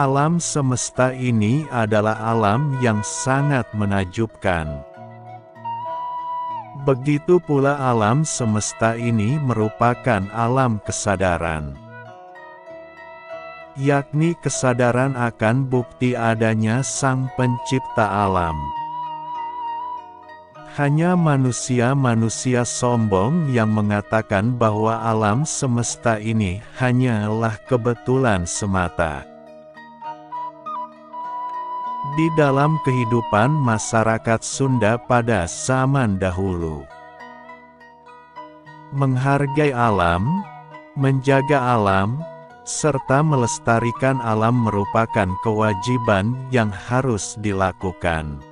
Alam semesta ini adalah alam yang sangat menakjubkan. Begitu pula alam semesta ini merupakan alam kesadaran, yakni kesadaran akan bukti adanya Sang Pencipta alam. Hanya manusia-manusia sombong yang mengatakan bahwa alam semesta ini hanyalah kebetulan semata. Di dalam kehidupan masyarakat Sunda pada zaman dahulu, menghargai alam, menjaga alam, serta melestarikan alam merupakan kewajiban yang harus dilakukan.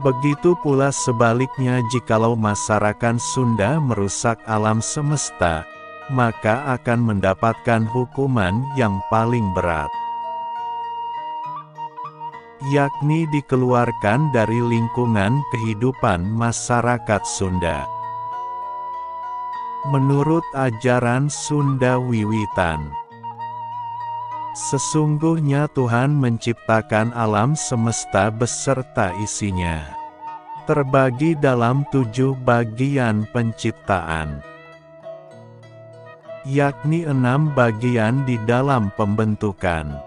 Begitu pula sebaliknya, jikalau masyarakat Sunda merusak alam semesta, maka akan mendapatkan hukuman yang paling berat, yakni dikeluarkan dari lingkungan kehidupan masyarakat Sunda. Menurut ajaran Sunda Wiwitan, sesungguhnya Tuhan menciptakan alam semesta beserta isinya, terbagi dalam 7 bagian penciptaan, yakni 6 bagian di dalam pembentukan,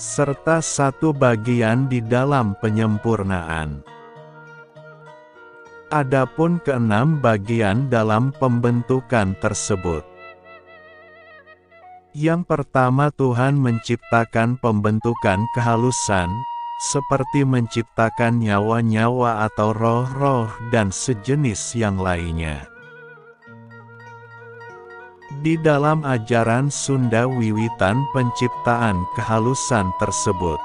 serta 1 bagian di dalam penyempurnaan. Adapun ke-6 bagian dalam pembentukan tersebut, yang pertama, Tuhan menciptakan pembentukan kehalusan, seperti menciptakan nyawa-nyawa atau roh-roh dan sejenis yang lainnya. Di dalam ajaran Sunda Wiwitan, penciptaan kehalusan tersebut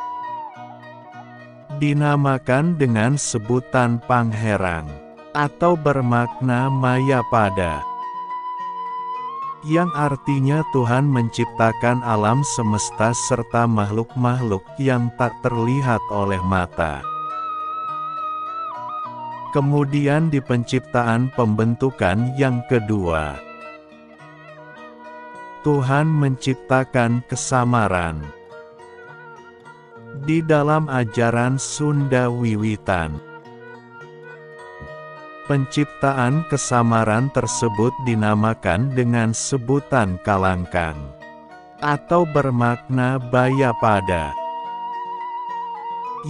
dinamakan dengan sebutan pangherang, atau bermakna Mayapada, yang artinya Tuhan menciptakan alam semesta serta makhluk-makhluk yang tak terlihat oleh mata. Kemudian di penciptaan pembentukan yang kedua, Tuhan menciptakan kesamaran. Di dalam ajaran Sunda Wiwitan, penciptaan kesamaran tersebut dinamakan dengan sebutan kalangkang, atau bermakna Bayapada,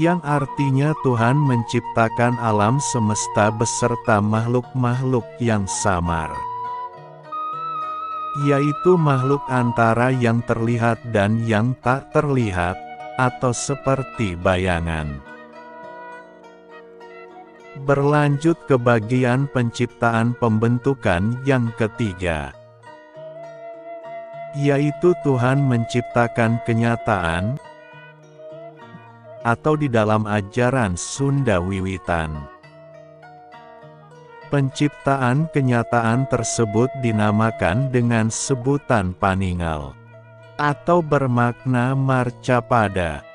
yang artinya Tuhan menciptakan alam semesta beserta makhluk-makhluk yang samar, yaitu makhluk antara yang terlihat dan yang tak terlihat, atau seperti bayangan. Berlanjut ke bagian penciptaan pembentukan yang ketiga, yaitu Tuhan menciptakan kenyataan, atau di dalam ajaran Sunda Wiwitan, penciptaan kenyataan tersebut dinamakan dengan sebutan paningal, atau bermakna marcapada,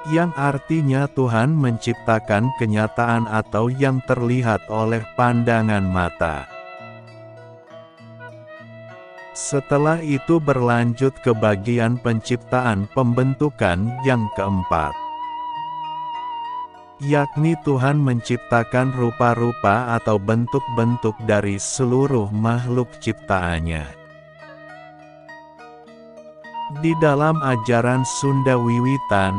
yang artinya Tuhan menciptakan kenyataan atau yang terlihat oleh pandangan mata. Setelah itu berlanjut ke bagian penciptaan pembentukan yang keempat, yakni Tuhan menciptakan rupa-rupa atau bentuk-bentuk dari seluruh makhluk ciptaannya. Di dalam ajaran Sunda Wiwitan,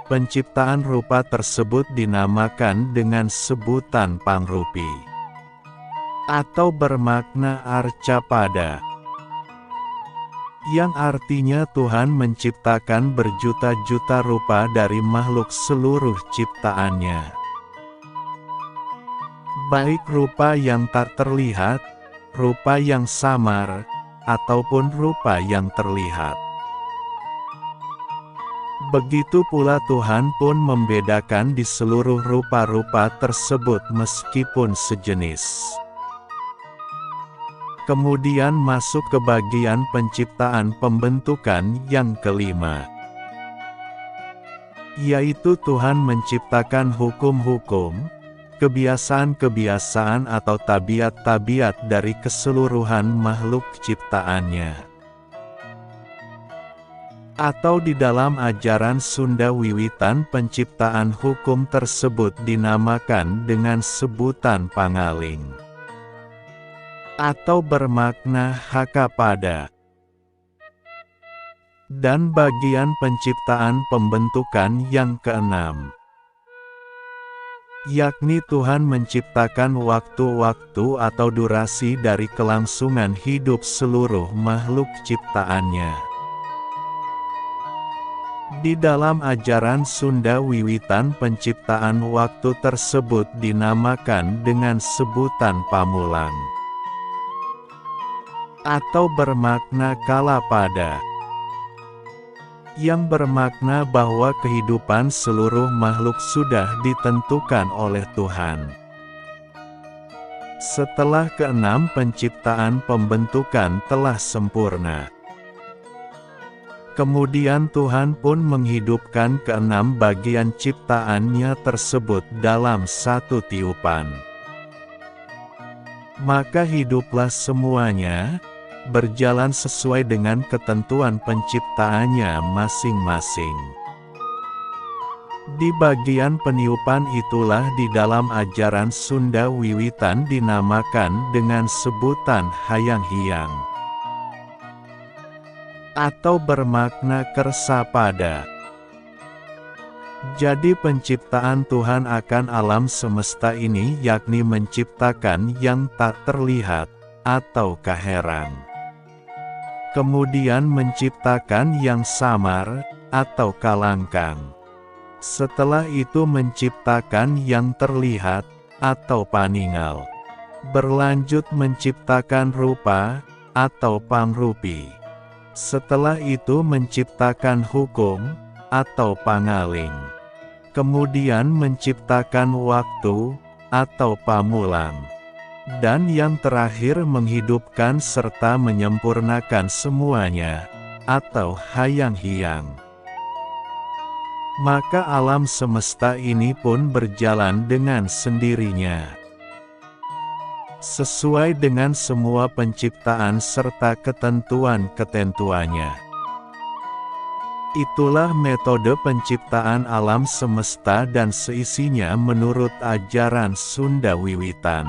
penciptaan rupa tersebut dinamakan dengan sebutan pangrupi, atau bermakna arcapada, yang artinya Tuhan menciptakan berjuta-juta rupa dari makhluk seluruh ciptaannya, baik rupa yang tak terlihat, rupa yang samar, ataupun rupa yang terlihat. Begitu pula Tuhan pun membedakan di seluruh rupa-rupa tersebut meskipun sejenis. Kemudian masuk ke bagian penciptaan pembentukan yang kelima, yaitu Tuhan menciptakan hukum-hukum, kebiasaan-kebiasaan atau tabiat-tabiat dari keseluruhan makhluk ciptaannya. Atau di dalam ajaran Sunda wiwitan penciptaan hukum tersebut dinamakan dengan sebutan pangaling, atau bermakna haka pada. Dan bagian penciptaan pembentukan yang keenam, yakni Tuhan menciptakan waktu-waktu atau durasi dari kelangsungan hidup seluruh makhluk ciptaannya. Di dalam ajaran Sunda wiwitan penciptaan waktu tersebut dinamakan dengan sebutan pamulang, atau bermakna kala pada, yang bermakna bahwa kehidupan seluruh makhluk sudah ditentukan oleh Tuhan. Setelah keenam penciptaan pembentukan telah sempurna, kemudian Tuhan pun menghidupkan keenam bagian ciptaannya tersebut dalam satu tiupan. Maka hiduplah semuanya, berjalan sesuai dengan ketentuan penciptaannya masing-masing. Di bagian peniupan itulah di dalam ajaran Sunda wiwitan dinamakan dengan sebutan hayang hiang, atau bermakna kersa pada. Jadi penciptaan Tuhan akan alam semesta ini yakni menciptakan yang tak terlihat, atau kaherang. Kemudian menciptakan yang samar, atau kalangkang. Setelah itu menciptakan yang terlihat, atau paningal. Berlanjut menciptakan rupa, atau pangrupi. Setelah itu menciptakan hukum, atau pangaling. Kemudian menciptakan waktu, atau pamulang. Dan yang terakhir menghidupkan serta menyempurnakan semuanya, atau hayang hiang. Maka alam semesta ini pun berjalan dengan sendirinya, sesuai dengan semua penciptaan serta ketentuan-ketentuannya. Itulah metode penciptaan alam semesta dan seisinya menurut ajaran Sunda wiwitan.